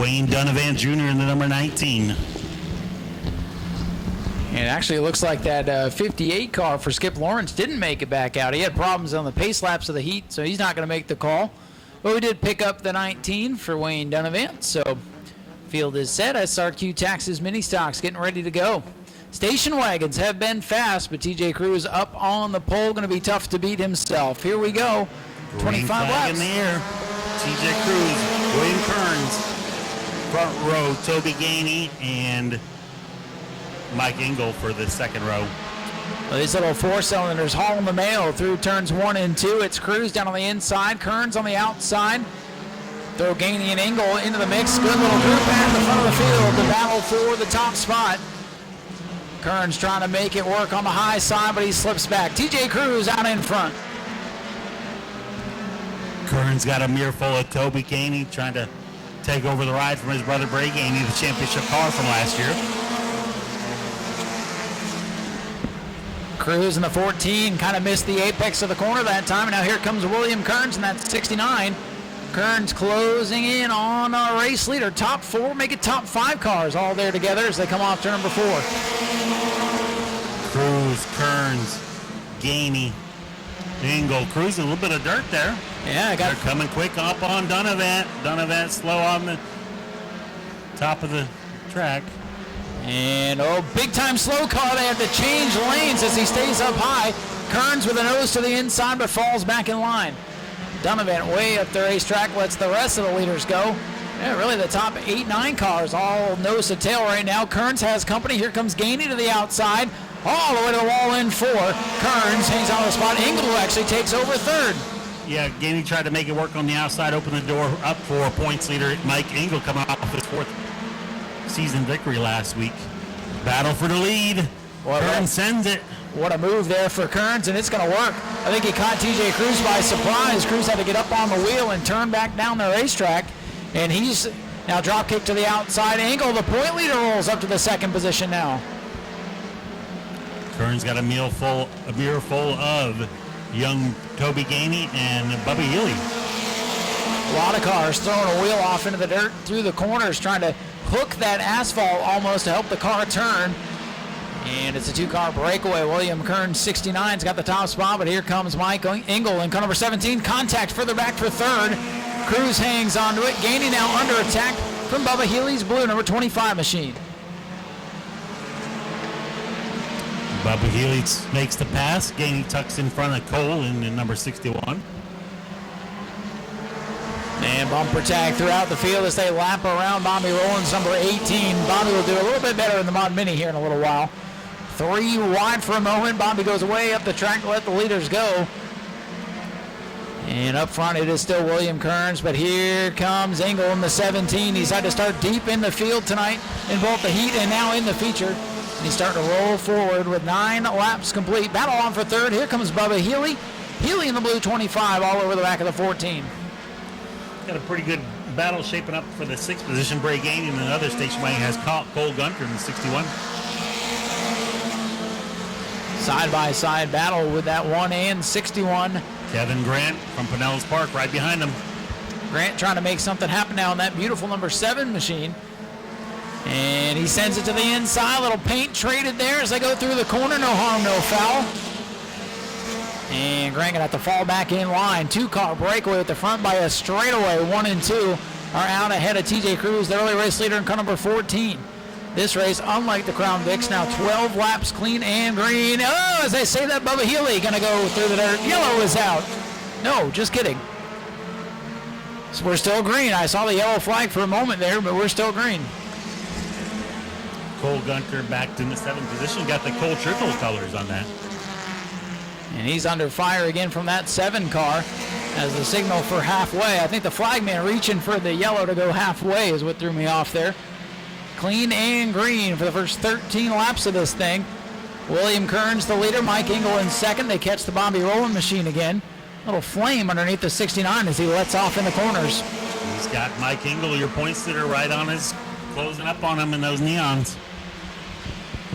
Wayne Donovan Jr. in the number 19. And actually, it looks like that 58 car for Skip Lawrence didn't make it back out. He had problems on the pace laps of the heat, so he's not going to make the call. But we did pick up the 19 for Wayne Donovan. So field is set. SRQ Taxes Mini Stocks getting ready to go. Station wagons have been fast, but TJ Cruz up on the pole. Going to be tough to beat himself. Here we go. 25 laps. In the air. TJ Cruz, William Kearns, front row, Toby Gainey, and Mike Engel for the second row. Well, these little four cylinders hauling the mail through turns 1 and 2. It's Cruz down on the inside, Kearns on the outside. Throw Gainey and Engel into the mix. Good little group at the front of the field to battle for the top spot. Kearns trying to make it work on the high side, but he slips back. TJ Cruz out in front. Kearns got a mirror full of Toby Gainey trying to take over the ride from his brother Bray Gainey, the championship car from last year. Cruz in the 14 kind of missed the apex of the corner that time, and now here comes William Kearns in that 69. Kearns closing in on a race leader. Top 4, make it top 5 cars all there together as they come off turn number 4. Cruz, Kearns, Gainey, Engel. Cruz a little bit of dirt there. Yeah, they're coming quick up on Donovan. Donovan slow on the top of the track. And big time slow car. They have to change lanes as he stays up high. Kearns with a nose to the inside but falls back in line. Donovan way up the racetrack, lets the rest of the leaders go. Yeah, really the top 8-9 cars all nose to tail right now. Kearns has company. Here comes Gainey to the outside. All the way to the wall in 4. Kearns hangs on the spot. Engel actually takes over 3rd. Yeah, Gainey tried to make it work on the outside, open the door up for points leader Mike Engel coming off his 4th season victory last week. Battle for the lead. Kearns sends it. What a move there for Kearns, and it's going to work. I think he caught TJ Cruz by surprise. Cruz had to get up on the wheel and turn back down the racetrack, and he's now drop kick to the outside. Engel, the point leader, rolls up to the 2nd position now. Kearns got a mirror full of young Toby Gainey and Bubba Healy. A lot of cars throwing a wheel off into the dirt through the corners, trying to hook that asphalt almost to help the car turn. And it's a 2-car breakaway. William Kearns, 69's got the top spot, but here comes Mike Engel in car number 17. Contact further back for 3rd. Cruz hangs onto it. Gainey now under attack from Bubba Healy's blue number 25 machine. Bubba Healy makes the pass. Gainey tucks in front of Cole in number 61. And bumper tag throughout the field as they lap around Bobby Rowland's number 18. Bobby will do a little bit better in the Mod Mini here in a little while. 3 wide for a moment. Bobby goes way up the track to let the leaders go. And up front it is still William Kearns, but here comes Engel in the 17. He's had to start deep in the field tonight in both the heat and now in the feature. And he's starting to roll forward with 9 laps complete. Battle on for 3rd. Here comes Bubba Healy. Healy in the blue 25 all over the back of the 14. Got a pretty good battle shaping up for the 6th position. Bray Gainey in the other station wagon has Cole Gunter in the 61. Side-by-side battle with that 1 and 61. Kevin Grant from Pinellas Park right behind him. Grant trying to make something happen now on that beautiful number 7 machine. And he sends it to the inside. Little paint traded there as they go through the corner. No harm, no foul. And Grant gonna have to fall back in line. 2-car breakaway at the front by a straightaway. 1 and 2 are out ahead of TJ Cruz, the early race leader in car number 14. This race, unlike the Crown Vics, now 12 laps clean and green. Oh, as they say that, Bubba Healy gonna go through the dirt. Yellow is out. No, just kidding. So we're still green. I saw the yellow flag for a moment there, but we're still green. Cole Gunter back in the 7th position. Got the Cole Triple colors on that. And he's under fire again from that 7 car as the signal for halfway. I think the flagman reaching for the yellow to go halfway is what threw me off there. Clean and green for the first 13 laps of this thing. William Kearns the leader, Mike Engel in 2nd. They catch the Bobby Rowland machine again. Little flame underneath the 69 as he lets off in the corners. He's got Mike Engel, your points that are right on his, closing up on him in those neons.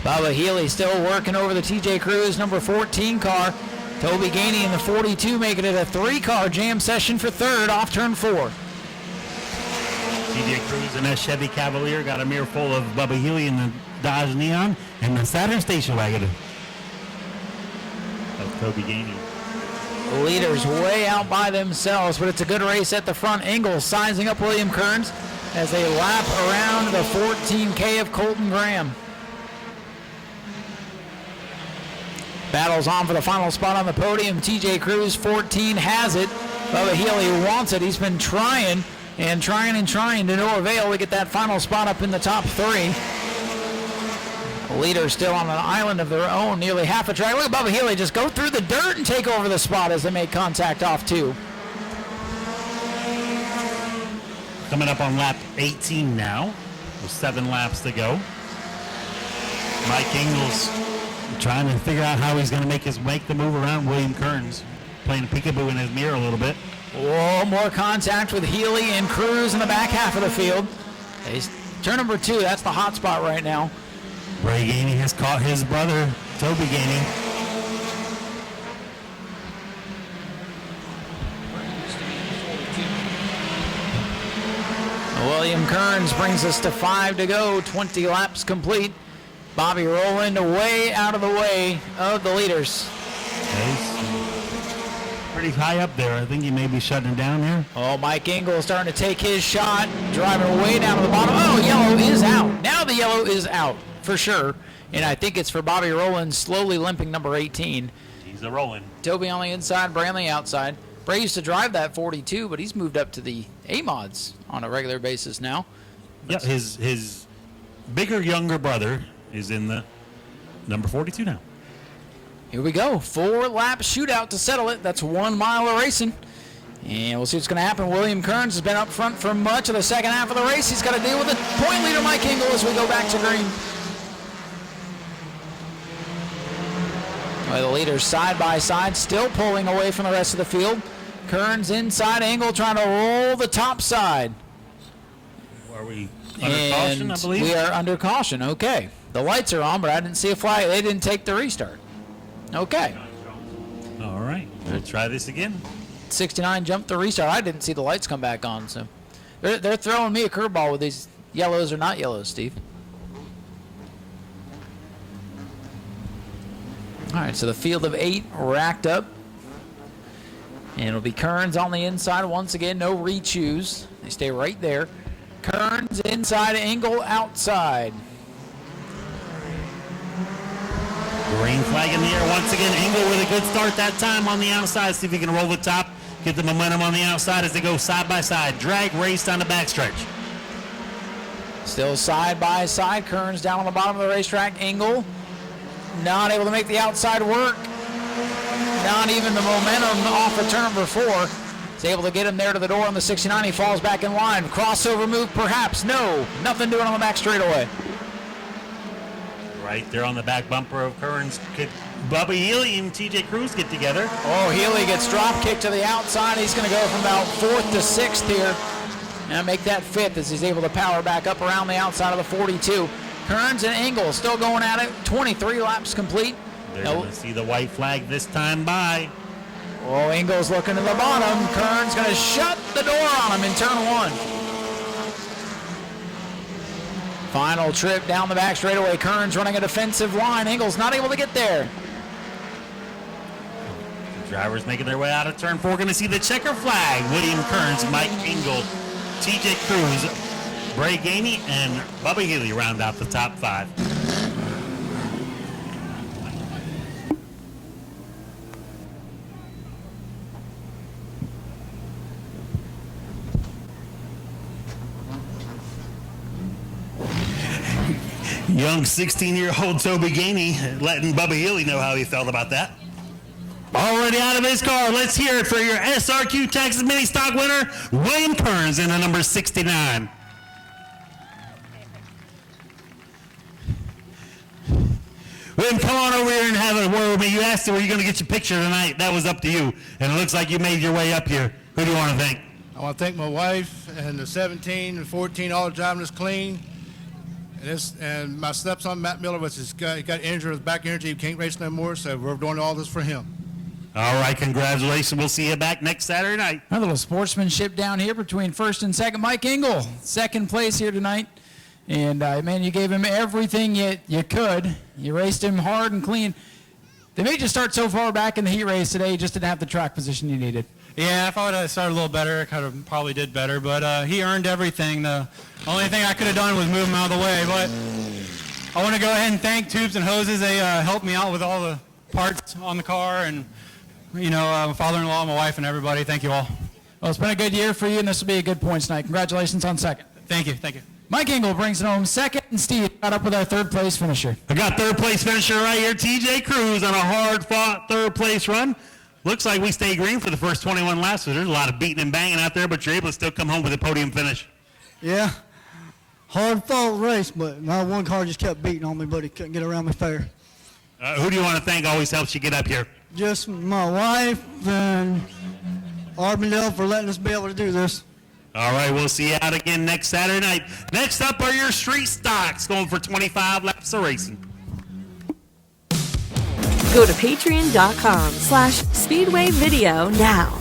Bubba Healy still working over the TJ Cruz number 14 car. Toby Gainey in the 42 making it a 3-car jam session for 3rd off turn 4. TJ Cruz and that Chevy Cavalier got a mirror full of Bubba Healy in the Dodge Neon and the Saturn station wagon of Toby Gainey. The leaders way out by themselves, but it's a good race at the front. Engel sizing up William Kearns as they lap around the 14K of Colton Graham. Battles on for the final spot on the podium. TJ Cruz, 14, has it. Bubba Healy wants it. He's been trying and trying and trying to no avail to get that final spot up in the top three. The leaders still on an island of their own, nearly half a track. Look at Bubba Healy just go through the dirt and take over the spot as they make contact off two. Coming up on lap 18 now, with 7 laps to go. Mike Ingles trying to figure out how he's going to make the move around William Kearns, playing peekaboo in his mirror a little bit. Oh, more contact with Healy and Cruz in the back half of the field. Turn number 2, that's the hot spot right now. Bray Gainey has caught his brother, Toby Gainey. William Kearns brings us to 5 to go, 20 laps complete. Bobby Rowland way out of the way of the leaders. He's pretty high up there. I think he may be shutting down here. Oh, Mike Engel starting to take his shot, driving way down to the bottom. Oh, yellow is out. Now the yellow is out for sure. And I think it's for Bobby Rowland, slowly limping number 18. He's a rolling. Toby on the inside, Bray on the outside. Bray used to drive that 42, but he's moved up to the A-mods on a regular basis now. Yeah, his bigger, younger brother is in the number 42 now. Here we go. 4-lap shootout to settle it. That's 1 mile of racing. And we'll see what's going to happen. William Kearns has been up front for much of the second half of the race. He's got to deal with the point leader, Mike Engel, as we go back to green. Well, the leaders side by side, still pulling away from the rest of the field. Kearns inside, Engel trying to roll the top side. Are we under caution, I believe? We are under caution, okay. The lights are on, but I didn't see a flag. They didn't take the restart. Okay. All right, we'll try this again. 69 jumped the restart. I didn't see the lights come back on, so they're throwing me a curveball with these yellows or not yellows, Steve. All right, so the field of 8 racked up. And it'll be Kearns on the inside once again. No re-choose. They stay right there. Kearns inside, Engel outside. Green flag in the air once again. Engel with a good start that time on the outside. See if he can roll the top, get the momentum on the outside as they go side by side. Drag race down the backstretch. Still side by side. Kearns down on the bottom of the racetrack. Engel not able to make the outside work. Not even the momentum off of turn number 4. He's able to get him there to the door on the 69. He falls back in line. Crossover move, perhaps. No. Nothing doing on the back straightaway. Right there on the back bumper of Kearns. Could Bubba Healy and TJ Cruz get together? Oh, Healy gets drop kicked to the outside. He's going to go from about 4th to 6th here. And make that 5th as he's able to power back up around the outside of the 42. Kearns and Engel still going at it. 23 laps complete. They're going to see the white flag this time by. Oh, Engel's looking to the bottom. Kearns going to shut the door on him in turn 1. Final trip down the back straightaway. Kearns running a defensive line. Engel's not able to get there. The drivers making their way out of turn 4. Going to see the checker flag. William Kearns, Mike Engel, TJ Cruz, Bray Gainey, and Bubba Healy round out the top 5. Young 16-year-old Toby Gainey letting Bubba Healy know how he felt about that. Already out of his car. Let's hear it for your SRQ Texas Mini Stock winner, William Kearns in the number 69. William, come on over here and have a word with me. You asked where you're going to get your picture tonight. That was up to you. And it looks like you made your way up here. Who do you want to thank? I want to thank my wife and the 17 and 14, all driving us clean. And my stepson, Matt Miller, he got injured with back injury. He can't race no more, so we're doing all this for him. All right, congratulations. We'll see you back next Saturday night. A little sportsmanship down here between first and second. Mike Engel, second place here tonight. And, man, you gave him everything you could. You raced him hard and clean. They made you start so far back in the heat race today, you just didn't have the track position you needed. Yeah, if I would have started a little better, I could have probably did better. But he earned everything. The only thing I could have done was move him out of the way. But I want to go ahead and thank Tubes and Hoses. They helped me out with all the parts on the car. And, you know, my father-in-law, my wife, and everybody. Thank you all. Well, it's been a good year for you, and this will be a good points night. Congratulations on second. Thank you. Thank you. Mike Engel brings it home second, and Steve got up with our third place finisher. I got third place finisher right here, TJ Cruz, on a hard-fought third place run. Looks like we stayed green for the first 21 laps, so there's a lot of beating and banging out there, but you're able to still come home with a podium finish. Yeah, hard-fought race, but my one car just kept beating on me, but he couldn't get around me fair. Who do you want to thank always helps you get up here? Just my wife and Auburndale for letting us be able to do this. All right, we'll see you out again next Saturday night. Next up are your street stocks going for 25 laps of racing. Go to patreon.com/speedwayvideo now.